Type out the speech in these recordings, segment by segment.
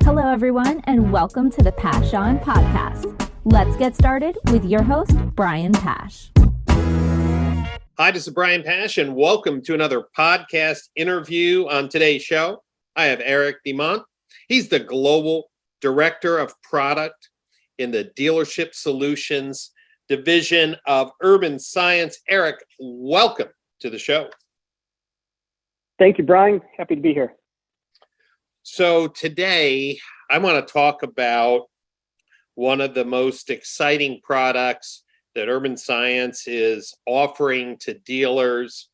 Hello, everyone, and welcome to the Pash On Podcast. Let's get started with your host, Brian Pash. Hi, this is Brian Pash, and welcome to another podcast interview. On today's show, I have Eric DeMont. He's the Global Director of Product in the Dealership Solutions Division of Urban Science. Eric, welcome to the show. Thank you, Brian. Happy to be here. So today, I want to talk about one of the most exciting products that Urban Science is offering to dealers,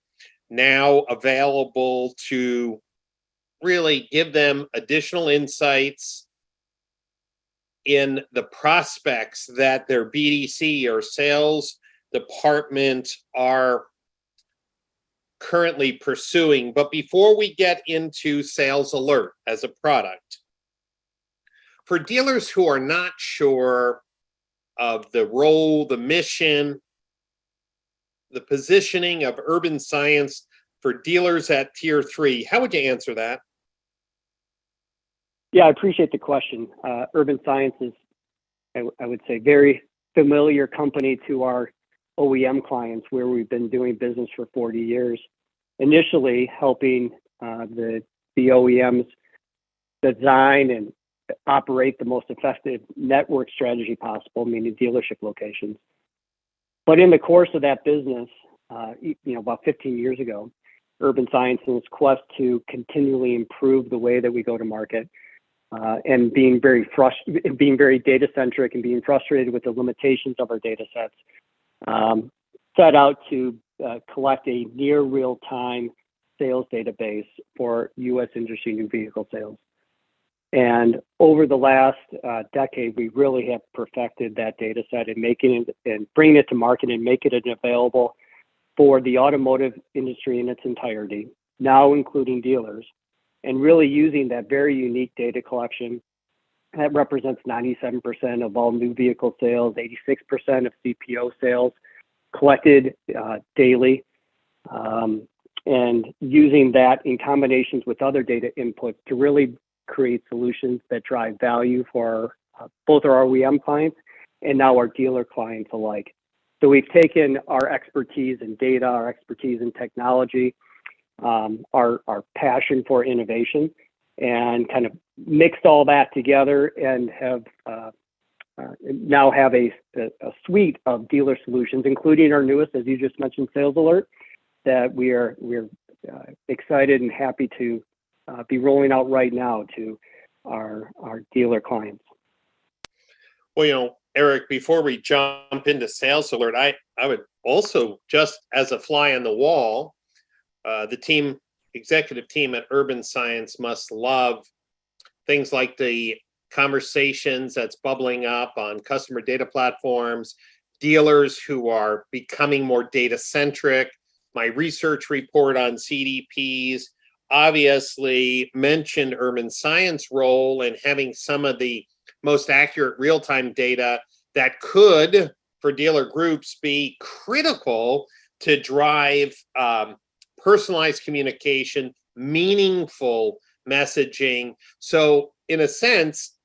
now available to really give them additional insights in the prospects that their BDC or sales department are currently pursuing. But before we get into SalesAlert as a product, for dealers who are not sure of the role, the mission, the positioning of Urban Science for dealers at Tier 3, how would you answer that? Yeah, I appreciate the question. Urban Science is, I would say, very familiar company to our OEM clients, where we've been doing business for 40 years, initially helping the OEMs design and operate the most effective network strategy possible, meaning dealership locations. But in the course of that business, about 15 years ago, Urban Science, in its quest to continually improve the way that we go to market, and being very data centric and being frustrated with the limitations of our data sets, set out to collect a near real-time sales database for U.S. industry new vehicle sales. And over the last decade, we really have perfected that data set and making it and bringing it to market and making it available for the automotive industry in its entirety, now including dealers, and really using that very unique data collection that represents 97% of all new vehicle sales, 86% of CPO sales, collected daily, and using that in combinations with other data inputs to really create solutions that drive value for both our OEM clients and now our dealer clients alike. So we've taken our expertise in data, our expertise in technology, our passion for innovation, and kind of mixed all that together and have now have a suite of dealer solutions, including our newest, as you just mentioned, SalesAlert, that we're excited and happy to be rolling out right now to our dealer clients. Well, Eric, before we jump into SalesAlert, I would also, just as a fly on the wall, the executive team at Urban Science must love things like the conversations that's bubbling up on customer data platforms, dealers who are becoming more data centric. My research report on CDPs obviously mentioned Urban Science role in having some of the most accurate real-time data that could, for dealer groups, be critical to drive personalized communication, meaningful messaging. So in a sense,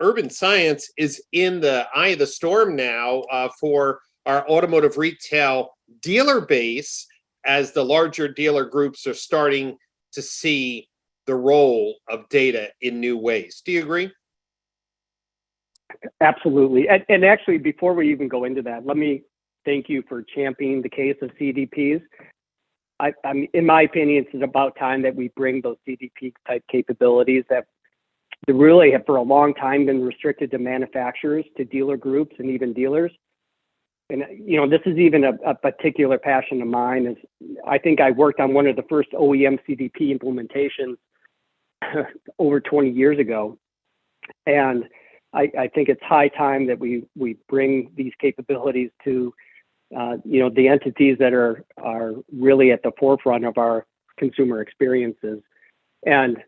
Urban Science is in the eye of the storm now for our automotive retail dealer base, as the larger dealer groups are starting to see the role of data in new ways. Do you agree? Absolutely. And actually, before we even go into that, let me thank you for championing the case of CDPs. I mean, in my opinion, it's about time that we bring those CDP type capabilities that really have for a long time been restricted to manufacturers, to dealer groups, and even dealers. And, this is even a particular passion of mine. Is I think I worked on one of the first OEM CDP implementations over 20 years ago. And I think it's high time that we bring these capabilities to, the entities that are really at the forefront of our consumer experiences. And,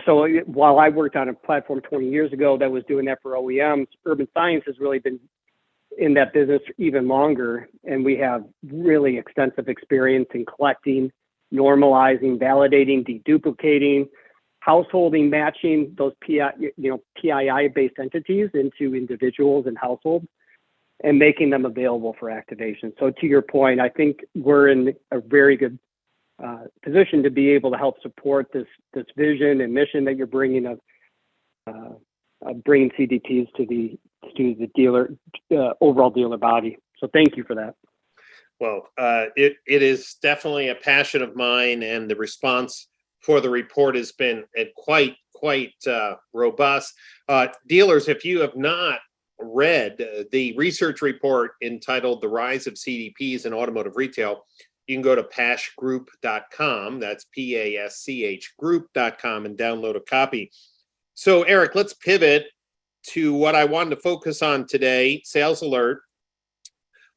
so while I worked on a platform 20 years ago that was doing that for OEMs, Urban Science has really been in that business even longer. And we have really extensive experience in collecting, normalizing, validating, deduplicating householding, matching those PII-based entities into individuals and households, and making them available for activation. So to your point, I think we're in a very good position to be able to help support this vision and mission that you're bringing of bringing CDPs to the dealer, overall dealer body. So thank you for that. Well, it is definitely a passion of mine, and the response for the report has been quite robust. Dealers, if you have not read the research report entitled "The Rise of CDPs in Automotive Retail," you can go to paschgroup.com. That's PASCH group.com and download a copy. So, Eric, let's pivot to what I wanted to focus on today, SalesAlert.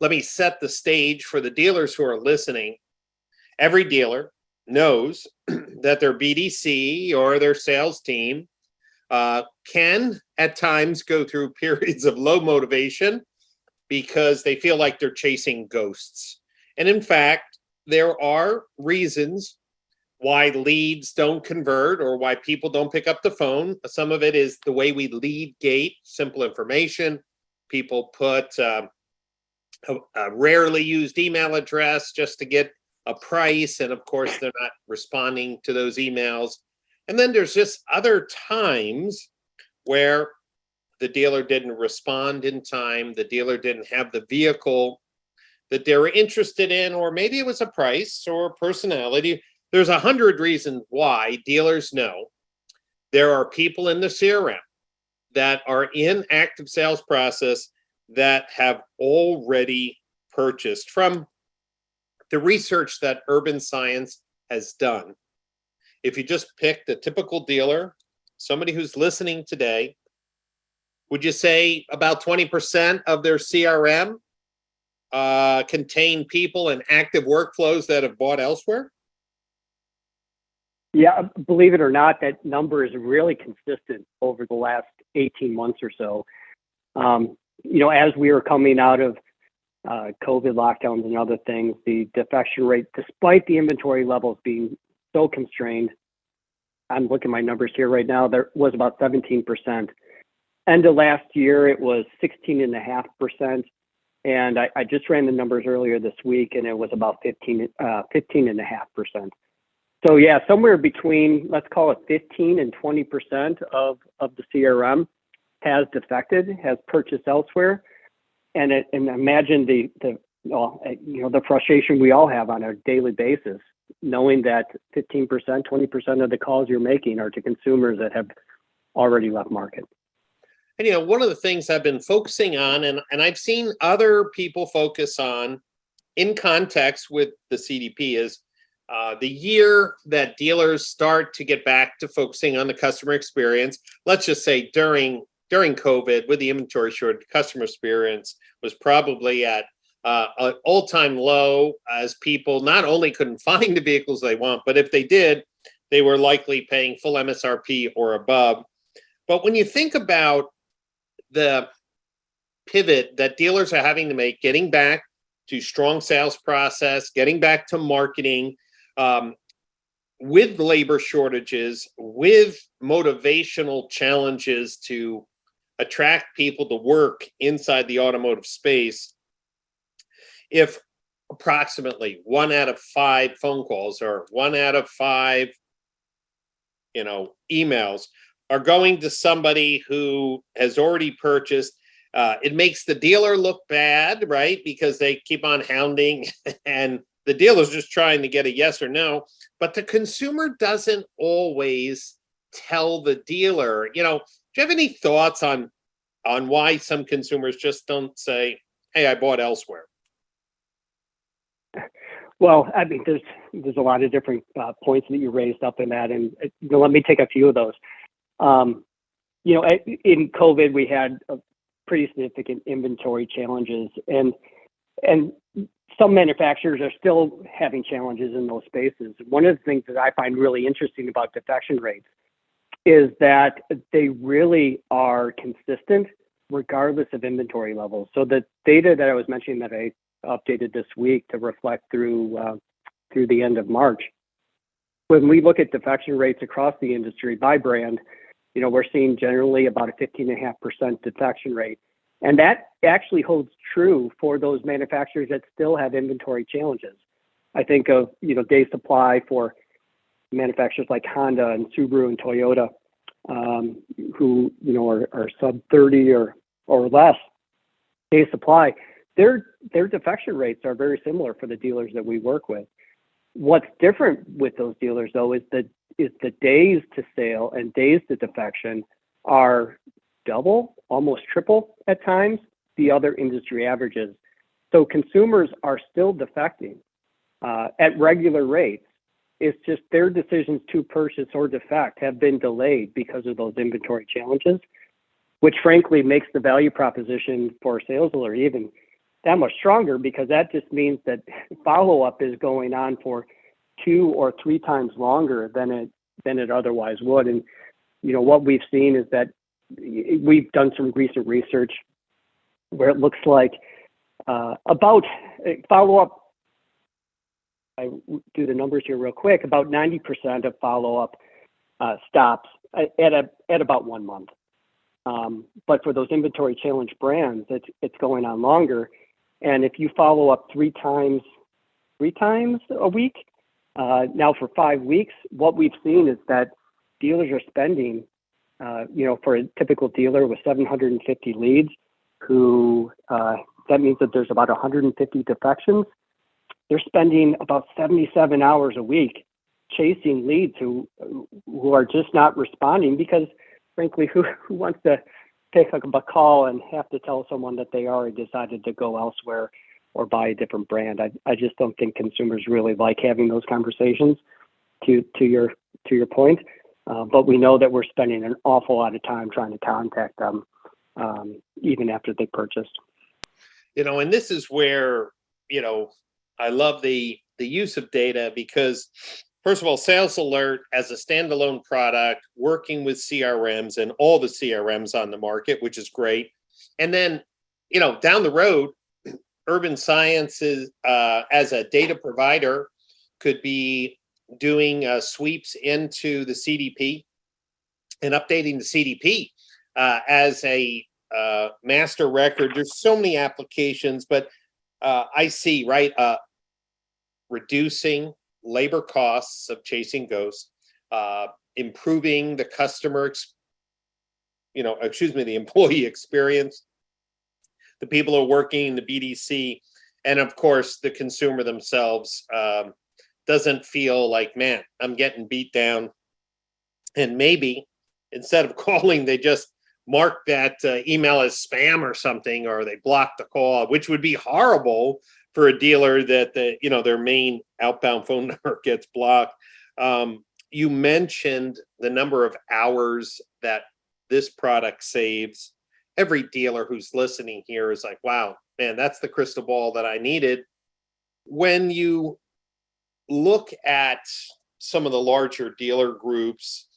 Let me set the stage for the dealers who are listening. Every dealer knows that their BDC or their sales team can at times go through periods of low motivation because they feel like they're chasing ghosts. And in fact, there are reasons why leads don't convert or why people don't pick up the phone. Some of it is the way we lead gate simple information. People put a rarely used email address just to get a price. And of course, they're not responding to those emails. And then there's just other times where the dealer didn't respond in time. The dealer didn't have the vehicle that they were interested in, or maybe it was a price or personality. There's 100 reasons why dealers know there are people in the CRM that are in active sales process that have already purchased. From the research that Urban Science has done, if you just pick the typical dealer, somebody who's listening today, would you say about 20% of their CRM contain people in active workflows that have bought elsewhere? Yeah, believe it or not, that number is really consistent over the last 18 months or so. As we were coming out of COVID lockdowns and other things, the defection rate, despite the inventory levels being so constrained, I'm looking at my numbers here right now, there was about 17%. End of last year, it was 16.5%. And I just ran the numbers earlier this week, and it was about 15.5%. So yeah, somewhere between, let's call it 15 and 20% of the CRM has defected, has purchased elsewhere. And imagine the frustration we all have on a daily basis, knowing that 15%, 20% of the calls you're making are to consumers that have already left market. And one of the things I've been focusing on, and I've seen other people focus on in context with the CDP, is the year that dealers start to get back to focusing on the customer experience. Let's just say during COVID, with the inventory shortage, customer experience was probably at an all-time low, as people not only couldn't find the vehicles they want, but if they did, they were likely paying full MSRP or above. But when you think about the pivot that dealers are having to make, getting back to strong sales process, getting back to marketing, with labor shortages, with motivational challenges to attract people to work inside the automotive space, if approximately 1 out of 5 phone calls or 1 out of 5, emails are going to somebody who has already purchased, it makes the dealer look bad, right? Because they keep on hounding and the dealer's just trying to get a yes or no, but the consumer doesn't always tell the dealer. Do you have any thoughts on why some consumers just don't say, hey, I bought elsewhere? Well, I mean, there's a lot of different points that you raised up in that, and let me take a few of those. In COVID, we had pretty significant inventory challenges, and some manufacturers are still having challenges in those spaces. One of the things that I find really interesting about defection rates is that they really are consistent regardless of inventory levels. So the data that I was mentioning that I updated this week to reflect through the end of March, when we look at defection rates across the industry by brand, we're seeing generally about a 15.5% defection rate. And that actually holds true for those manufacturers that still have inventory challenges. I think of, day supply for manufacturers like Honda and Subaru and Toyota, who, are sub 30 or less day supply. Their defection rates are very similar for the dealers that we work with. What's different with those dealers, though, is the days to sale and days to defection are double, almost triple at times, the other industry averages. So consumers are still defecting at regular rates. It's just their decisions to purchase or defect have been delayed because of those inventory challenges, which frankly makes the value proposition for SalesAlert even that much stronger, because that just means that follow-up is going on for 2 or 3 times longer than it otherwise would. And what we've seen is that we've done some recent research where it looks like about follow-up. I do the numbers here real quick. About 90% of follow-up stops at about 1 month. But for those inventory challenged brands, it's going on longer. And if you follow up 3 times a week, now for 5 weeks, what we've seen is that dealers are spending, for a typical dealer with 750 leads, who that means that there's about 150 defections. They're spending about 77 hours a week chasing leads who are just not responding, because frankly, who wants to take a call and have to tell someone that they already decided to go elsewhere or buy a different brand? I just don't think consumers really like having those conversations, to your point. But we know that we're spending an awful lot of time trying to contact them, even after they purchased. And this is where, I love the use of data, because first of all, SalesAlert as a standalone product, working with CRMs and all the CRMs on the market, which is great. And then, down the road, Urban Sciences as a data provider could be doing sweeps into the CDP and updating the CDP as a master record. There's so many applications, but I see, right, reducing labor costs of chasing ghosts, improving the the employee experience, the people who are working in the BDC, and of course the consumer themselves doesn't feel like, man, I'm getting beat down. And maybe instead of calling, they just mark that email as spam or something, or they block the call, which would be horrible for a dealer that their main outbound phone number gets blocked. You mentioned the number of hours that this product saves. Every dealer who's listening here is like, wow, man, that's the crystal ball that I needed. When you look at some of the larger dealer groups,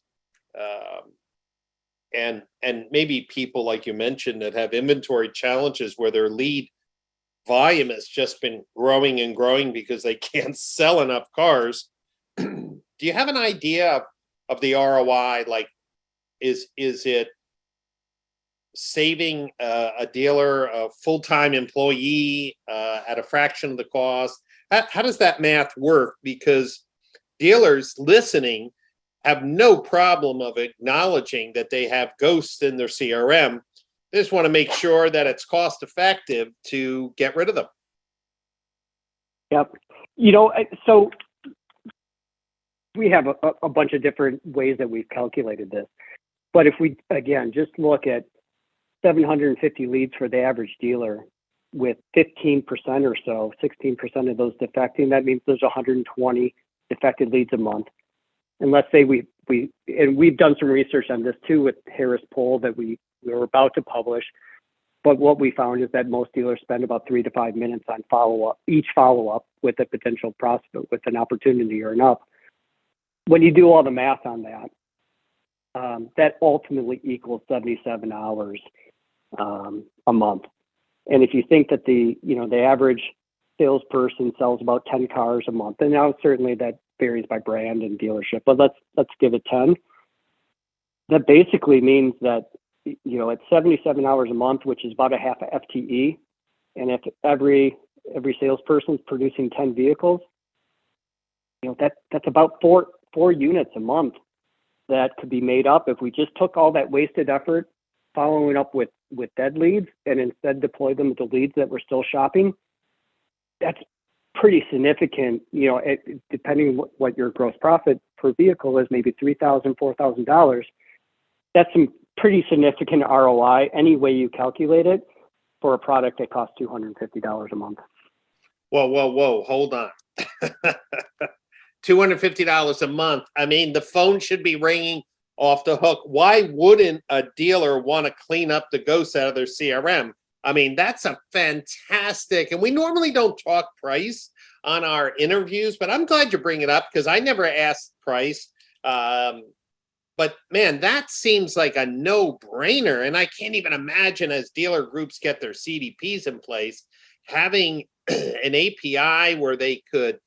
and maybe people like you mentioned that have inventory challenges where their lead volume has just been growing and growing because they can't sell enough cars. Do you have an idea of the ROI? Like, is it saving a dealer, a full-time employee at a fraction of the cost? How does that math work? Because dealers listening have no problem of acknowledging that they have ghosts in their CRM. They just want to make sure that it's cost effective to get rid of them. Yep. So we have a bunch of different ways that we've calculated this. But if we, again, just look at 750 leads for the average dealer, with 15% or so, 16% of those defecting, that means there's 120 defected leads a month. And let's say we've done some research on this too with Harris Poll that we were about to publish. But what we found is that most dealers spend about 3 to 5 minutes on each follow-up with a potential prospect with an opportunity to earn up. When you do all the math on that, that ultimately equals 77 hours a month. And if you think that the average salesperson sells about 10 cars a month, and now certainly that varies by brand and dealership, but let's give it 10. That basically means that, at 77 hours a month, which is about a half a FTE, and if every salesperson is producing 10 vehicles, that's about four units a month that could be made up if we just took all that wasted effort following up with dead leads and instead deploy them to leads that we're still shopping. That's pretty significant, depending what your gross profit per vehicle is, maybe $3,000, $4,000. That's some pretty significant ROI any way you calculate it for a product that costs $250 a month. Whoa, hold on. $250 a month. I mean, the phone should be ringing off the hook. Why wouldn't a dealer want to clean up the ghosts out of their CRM? I mean, that's a fantastic, and we normally don't talk price on our interviews, but I'm glad you bring it up because I never asked price. But man, that seems like a no-brainer. And I can't even imagine as dealer groups get their CDPs in place, having an API where they could,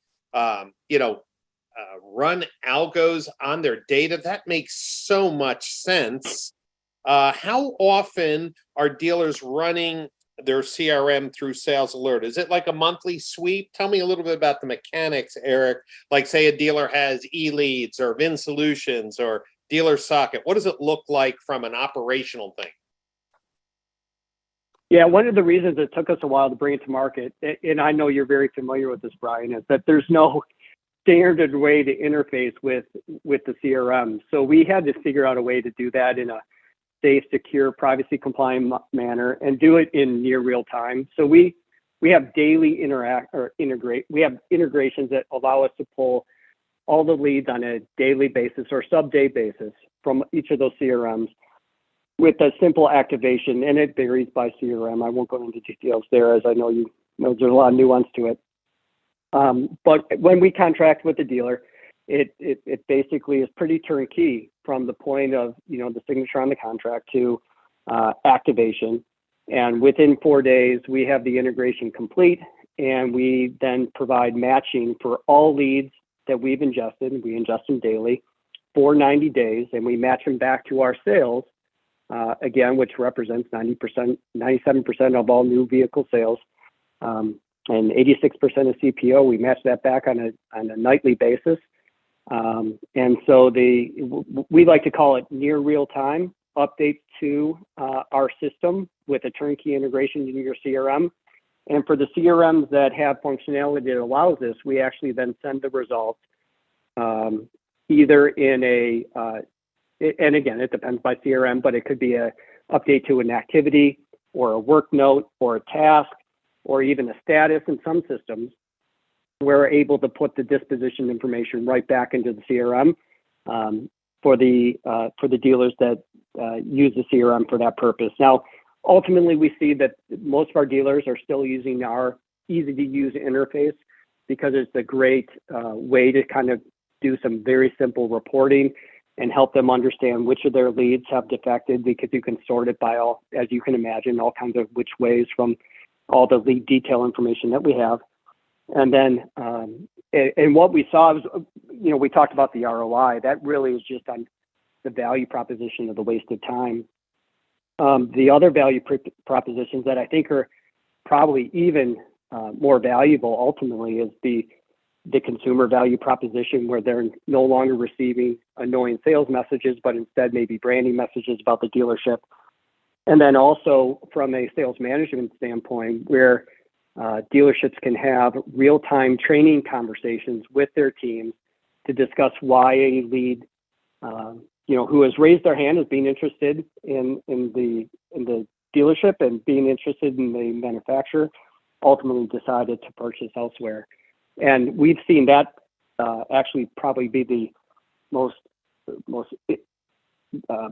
run algos on their data. That makes so much sense. How often are dealers running their CRM through SalesAlert? Is it like a monthly sweep? Tell me a little bit about the mechanics, Eric. Like say a dealer has eLeads or Vin Solutions or Dealer Socket. What does it look like from an operational thing? Yeah, one of the reasons it took us a while to bring it to market, and I know you're very familiar with this, Brian, is that there's no standard way to interface with the CRM. So we had to figure out a way to do that in a safe, secure, privacy compliant manner and do it in near real time. So we have daily we have integrations that allow us to pull all the leads on a daily basis or sub-day basis from each of those CRMs with a simple activation, and it varies by CRM. I won't go into details there, as I know there's a lot of nuance to it. But when we contract with the dealer, it basically is pretty turnkey from the point of the signature on the contract to activation. And within 4 days, we have the integration complete, and we then provide matching for all leads that we've ingested. We ingest them daily for 90 days, and we match them back to our sales, again, which represents 97% of all new vehicle sales, and 86% of CPO. We match that back on a nightly basis. And so we like to call it near real time updates to our system with a turnkey integration into your CRM. And for the CRMs that have functionality that allows this, we actually then send the results either in and again, it depends by CRM, but it could be a update to an activity or a work note or a task or even a status in some systems. We're able to put the disposition information right back into the CRM for the dealers that use the CRM for that purpose. Now, ultimately, we see that most of our dealers are still using our easy-to-use interface because it's a great way to kind of do some very simple reporting and help them understand which of their leads have defected, because you can sort it by all, as you can imagine, all kinds of which ways from all the lead detail information that we have. And then, and what we saw was, we talked about the ROI. That really is just on the value proposition of the wasted time. The other value propositions that I think are probably even more valuable ultimately is the consumer value proposition, where they're no longer receiving annoying sales messages, but instead maybe branding messages about the dealership. And then also from a sales management standpoint, where dealerships can have real-time training conversations with their teams to discuss why a lead, who has raised their hand as being interested in the dealership and being interested in the manufacturer, ultimately decided to purchase elsewhere. And we've seen that actually probably be the most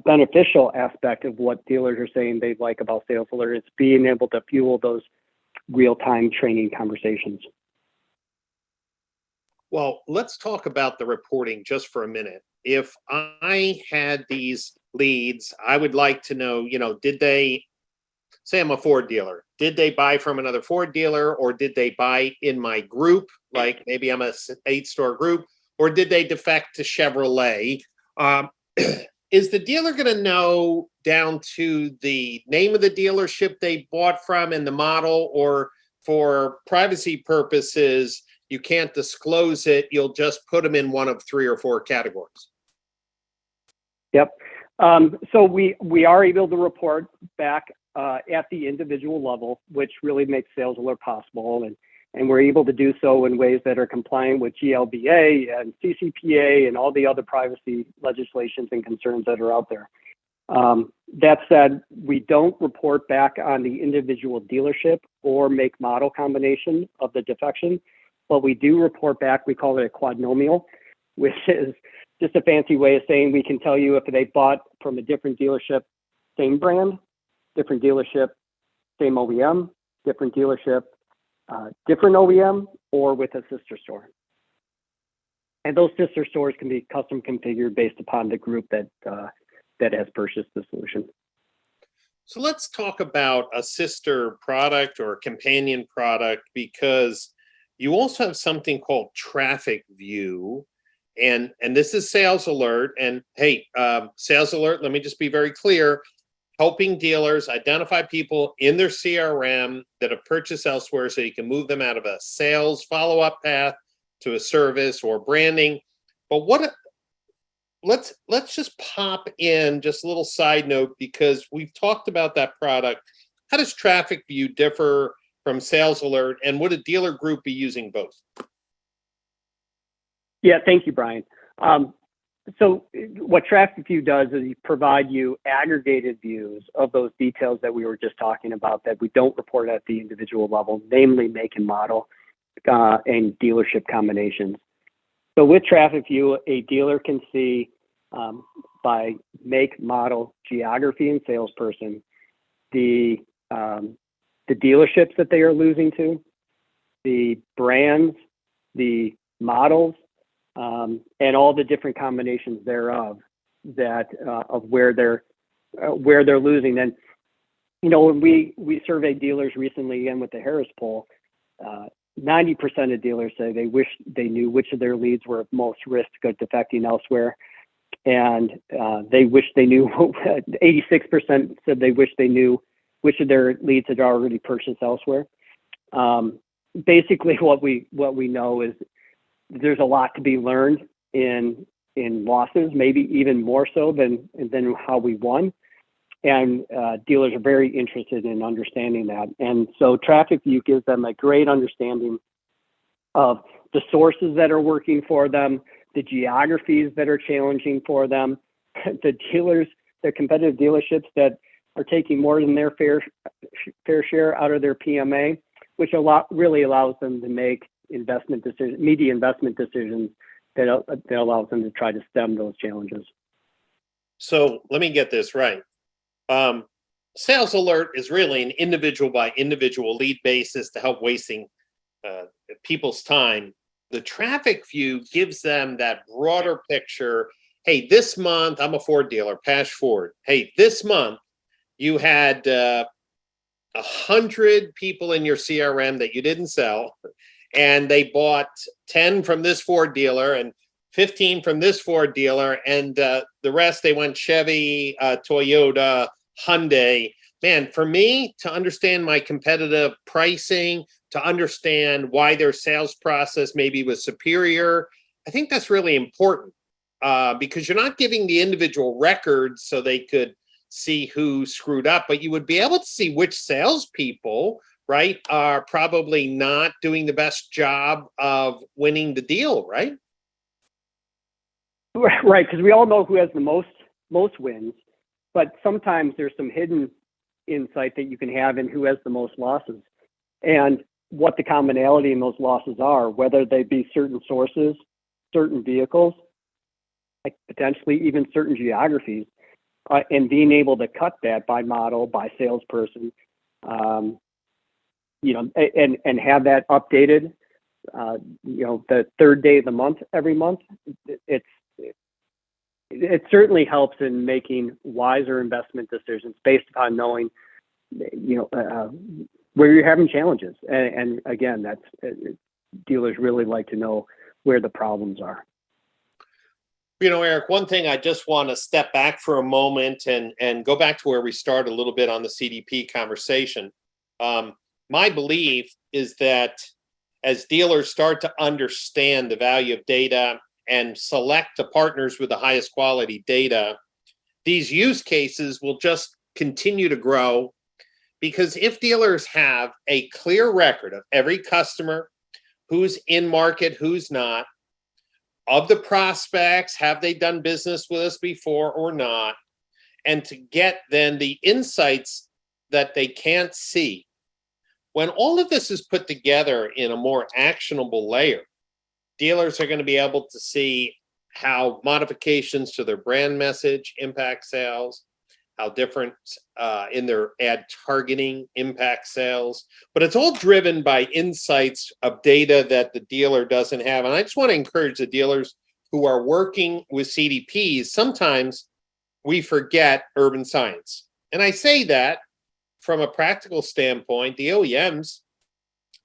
beneficial aspect of what dealers are saying they like about SalesAlert. It's being able to fuel those real-time training conversations. Well, let's talk about the reporting just for a minute. If I had these leads, I would like to know, did they, say I'm a Ford dealer, did they buy from another Ford dealer, or did they buy in my group? Like maybe I'm a 8-store group, or did they defect to Chevrolet? Is the dealer going to know down to the name of the dealership they bought from and the model, or for privacy purposes, you can't disclose it, you'll just put them in one of 3 or 4 categories? Yep. So we are able to report back at the individual level, which really makes SalesAlert possible. And we're able to do so in ways that are compliant with GLBA and CCPA and all the other privacy legislations and concerns that are out there. That said, we don't report back on the individual dealership or make model combination of the defection, but we do report back, we call it a quadnomial, which is just a fancy way of saying we can tell you if they bought from a different dealership, same brand, different dealership, same OEM, different dealership, different OEM, or with a sister store. And those sister stores can be custom configured based upon the group that has purchased the solution. So let's talk about a sister product or a companion product, because you also have something called Traffic View, and this is SalesAlert. And hey, SalesAlert, let me just be very clear, helping dealers identify people in their CRM that have purchased elsewhere so you can move them out of a sales follow-up path to a service or branding. But let's just pop in just a little side note, because we've talked about that product. How does Traffic View differ from SalesAlert, and would a dealer group be using both? Yeah, thank you, Brian. So what Traffic View does is provide you aggregated views of those details that we were just talking about that we don't report at the individual level, namely make and model and dealership combinations. So with Traffic View, a dealer can see by make, model, geography, and salesperson, the dealerships that they are losing to, the brands, the models, and all the different combinations thereof that of where they're losing. And you know, when we surveyed dealers recently again with the Harris poll, 90% of dealers say they wish they knew which of their leads were at most risk of defecting elsewhere, and they wish they knew. 86% said they wish they knew which of their leads had already purchased elsewhere. Basically, what we know is there's a lot to be learned in losses, maybe even more so than how we won. And dealers are very interested in understanding that. And so Traffic View gives them a great understanding of the sources that are working for them, the geographies that are challenging for them, the competitive dealerships that are taking more than their fair share out of their PMA, which really allows them to make investment decisions, media investment decisions that allows them to try to stem those challenges. So let me get this right. SalesAlert is really an individual by individual lead basis to help wasting people's time. The Traffic View gives them that broader picture. Hey, this month, I'm a Ford dealer, Pash Ford. Hey, this month you had 100 people in your CRM that you didn't sell, and they bought 10 from this Ford dealer and 15 from this Ford dealer, and the rest, they went Chevy, Toyota, Hyundai. Man, for me to understand my competitive pricing, to understand why their sales process maybe was superior, I think that's really important because you're not giving the individual records so they could see who screwed up, but you would be able to see which salespeople, right, are probably not doing the best job of winning the deal, right? Right, because we all know who has the most wins, but sometimes there's some hidden insight that you can have in who has the most losses and what the commonality in those losses are, whether they be certain sources, certain vehicles, like potentially even certain geographies, and being able to cut that by model, by salesperson, you know, and have that updated, you know, the third day of the month, every month. It certainly helps in making wiser investment decisions based upon knowing, you know, where you're having challenges. And again, dealers really like to know where the problems are. Eric, one thing I just want to step back for a moment and go back to where we started a little bit on the CDP conversation. My belief is that as dealers start to understand the value of data and select the partners with the highest quality data, these use cases will just continue to grow, because if dealers have a clear record of every customer, who's in market, who's not, of the prospects, have they done business with us before or not, and to get then the insights that they can't see. When all of this is put together in a more actionable layer, dealers are going to be able to see how modifications to their brand message impact sales, how different in their ad targeting impact sales. But it's all driven by insights of data that the dealer doesn't have. And I just want to encourage the dealers who are working with CDPs. Sometimes we forget urban science. And I say that from a practical standpoint. The OEMs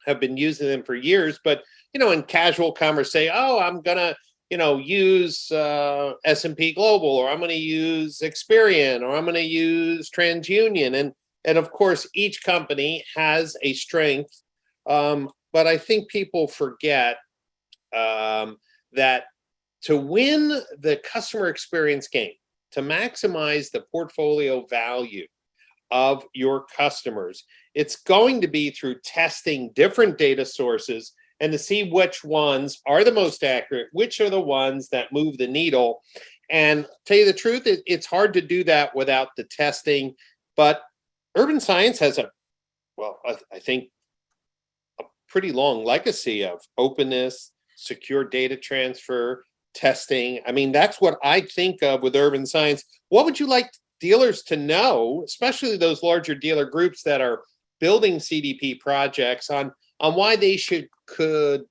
have been using them for years, but in casual conversation, I'm gonna use S&P Global, or I'm going to use Experian, or I'm going to use TransUnion. And of course, each company has a strength. But I think people forget that to win the customer experience game, to maximize the portfolio value of your customers, it's going to be through testing different data sources and to see which ones are the most accurate, which are the ones that move the needle. And tell you the truth, it's hard to do that without the testing. But urban science has I think a pretty long legacy of openness, secure data transfer, testing. I mean, that's what I think of with urban science. What would you like dealers to know, especially those larger dealer groups that are building CDP projects, on why they could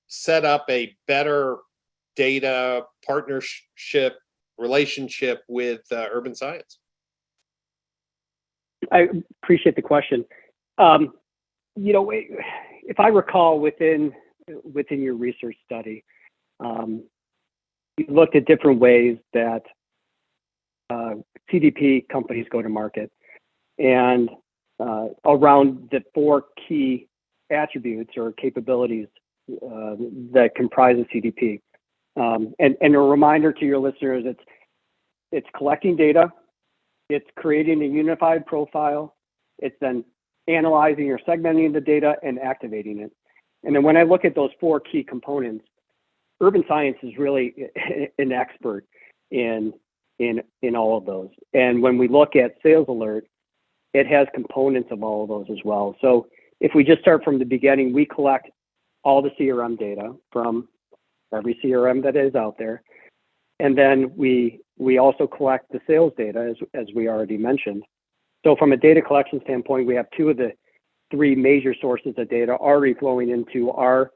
set up a better data partnership relationship with urban science? I appreciate the question. If I recall, within your research study, you looked at different ways that CDP companies go to market, and around the 4 key attributes or capabilities that comprise a CDP. And a reminder to your listeners, it's collecting data, it's creating a unified profile, it's then analyzing or segmenting the data and activating it. And then when I look at those 4 key components, urban science is really an expert in all of those. And when we look at SalesAlert, it has components of all of those as well. So if we just start from the beginning, we collect all the CRM data from every CRM that is out there. And then we also collect the sales data, as we already mentioned. So from a data collection standpoint, we have 2 of the 3 major sources of data already flowing into our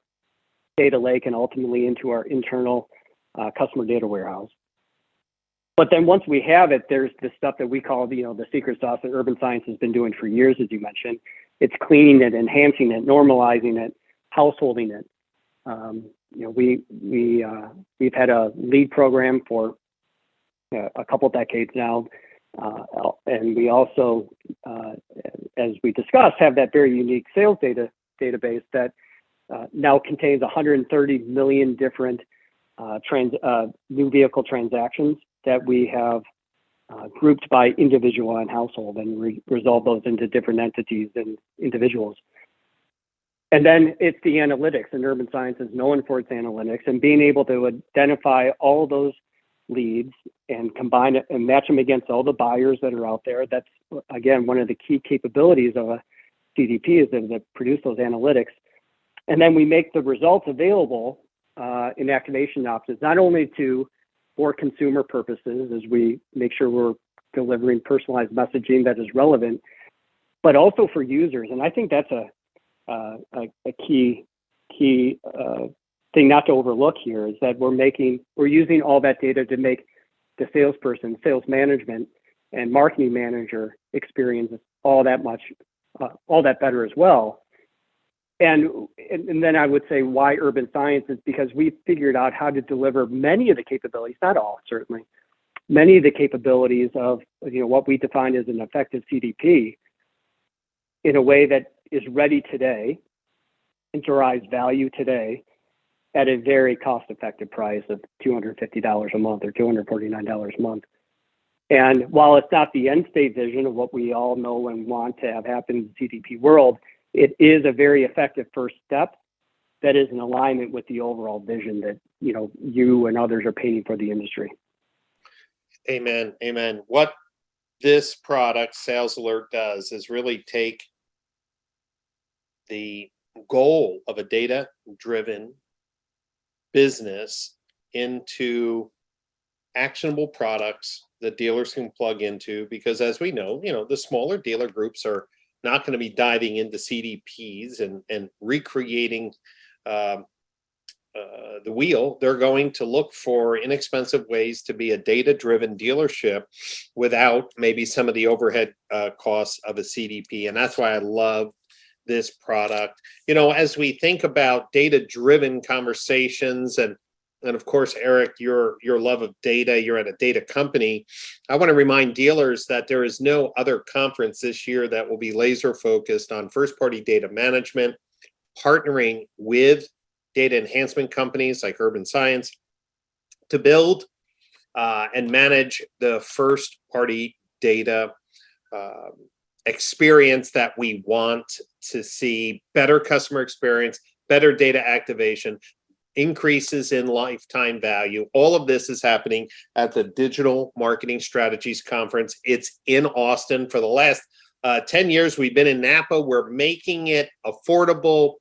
data lake and ultimately into our internal customer data warehouse. But then once we have it, there's the stuff that we call the secret sauce that urban science has been doing for years, as you mentioned. It's cleaning it, enhancing it, normalizing it, householding it. We've had a lead program for a couple decades now, and we also, as we discussed, have that very unique sales database that now contains 130 million different new vehicle transactions that we have grouped by individual and household, and resolve those into different entities and individuals. And then it's the analytics, and urban science is known for its analytics, and being able to identify all those leads and combine it and match them against all the buyers that are out there. That's, again, one of the key capabilities of a CDP, is that produce those analytics. And then we make the results available in activation options, not only for consumer purposes, as we make sure we're delivering personalized messaging that is relevant, but also for users. And I think that's a key thing not to overlook here, is that we're using all that data to make the salesperson, sales management, and marketing manager experience all that better as well. And then I would say why Urban Science is because we figured out how to deliver many of the capabilities, not all certainly, many of the capabilities of what we define as an effective CDP in a way that is ready today and derives value today at a very cost-effective price of $250 a month or $249 a month. And while it's not the end state vision of what we all know and want to have happen in the CDP world, it is a very effective first step that is in alignment with the overall vision that you and others are painting for the industry. Amen. Amen. What this product, SalesAlert, does is really take the goal of a data-driven business into actionable products that dealers can plug into, because as we know, the smaller dealer groups are not going to be diving into CDPs and recreating the wheel. They're going to look for inexpensive ways to be a data-driven dealership without maybe some of the overhead costs of a CDP. And that's why I love this product. As we think about data-driven conversations, and of course, Eric, your love of data, you're at a data company. I want to remind dealers that there is no other conference this year that will be laser focused on first-party data management, partnering with data enhancement companies like Urban Science to build and manage the first-party data experience that we want to see: better customer experience, better data activation, increases in lifetime value. All of this is happening at the Digital Marketing Strategies Conference. It's in Austin. For the last 10 years, we've been in Napa. We're making it affordable,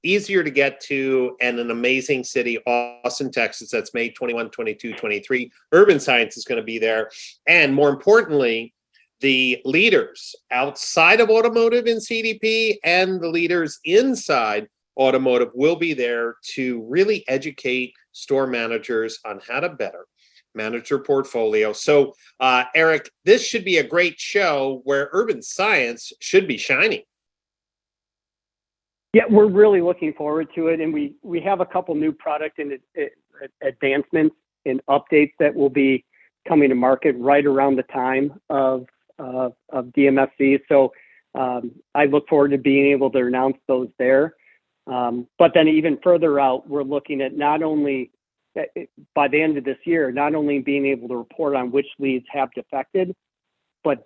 easier to get to, and an amazing city, Austin, Texas. That's May 21, 22, 23. Urban Science is going to be there. And more importantly, the leaders outside of automotive in CDP and the leaders inside automotive will be there to really educate store managers on how to better manage their portfolio. So, Eric, this should be a great show where Urban Science should be shining. Yeah, we're really looking forward to it. And we have a couple new product and advancements and updates that will be coming to market right around the time of DMSC. So I look forward to being able to announce those there. But then even further out, we're looking at not only by the end of this year, not only being able to report on which leads have defected, but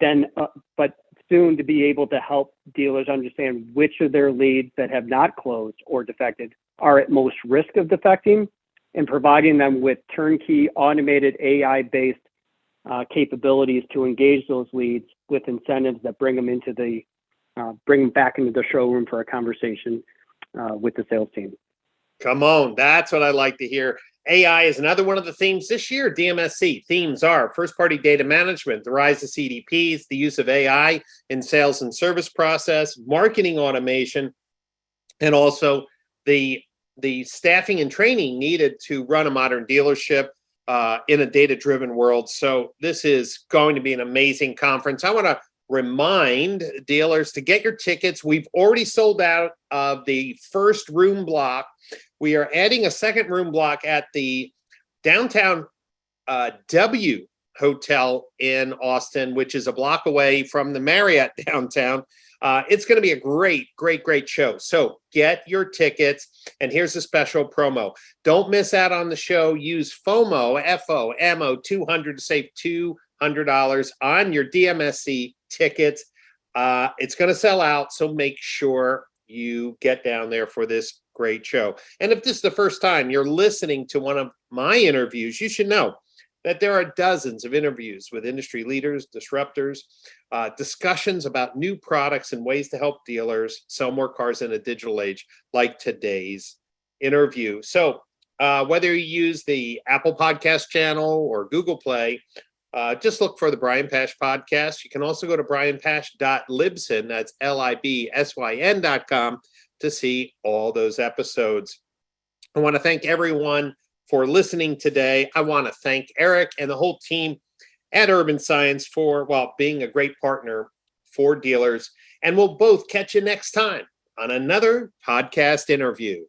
soon to be able to help dealers understand which of their leads that have not closed or defected are at most risk of defecting, and providing them with turnkey automated AI-based capabilities to engage those leads with incentives that bring them back into the showroom for a conversation with the sales team. Come on, that's what I like to hear. AI is another one of the themes this year. DMSC themes are first-party data management, the rise of CDPs, the use of AI in sales and service process, marketing automation, and also the staffing and training needed to run a modern dealership in a data-driven world. So this is going to be an amazing conference. I want to remind dealers to get your tickets. We've already sold out of the first room block. We are adding a second room block at the downtown W Hotel in Austin, which is a block away from the Marriott downtown. It's going to be a great show. So get your tickets. And here's a special promo. Don't miss out on the show. Use FOMO, FOMO 200 to save $200 on your DMSC tickets. It's going to sell out, so make sure you get down there for this great show. And if this is the first time you're listening to one of my interviews, you should know that there are dozens of interviews with industry leaders, disruptors, discussions about new products and ways to help dealers sell more cars in a digital age, like today's interview. So whether you use the Apple Podcast channel or Google Play, just look for the Brian Pash podcast. You can also go to brianpash.libsyn, that's LIBSYN.com, to see all those episodes. I want to thank everyone for listening today. I want to thank Eric and the whole team at Urban Science for, being a great partner for dealers. And we'll both catch you next time on another podcast interview.